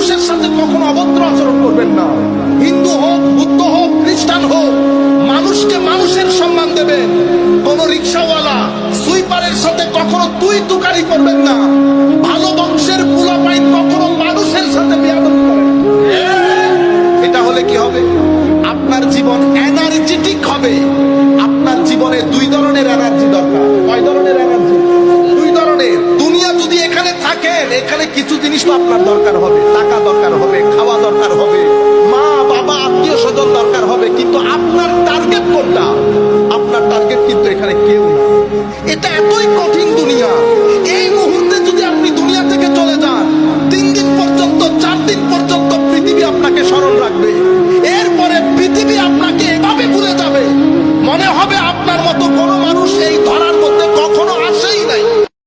মানুষের সাথে কখনো অভদ্র আচরণ করবেন না। হিন্দু হোক, বুদ্ধ হোক, খ্রিস্টান হোক, মানুষকে মানুষের সম্মান দেবেন। কোন রিক্সাওয়ালা সুইপারের সাথে কখনো তুই তুকারি করবেন না। ভালো বংশের পোলাপাইন কখনো মানুষের সাথে বেয়াদবি করেন। এটা হলে কি হবে? আপনার জীবন এনার্জেটিক হবে। আপনার জীবনে দুই ধরনের এনার্জি দরকার। কয় ধরনের এনার্জি? দুই ধরনের। দুনিয়া যদি এখানে থাকেন, এখানে কিছু জিনিস তো আপনার দরকার হবে।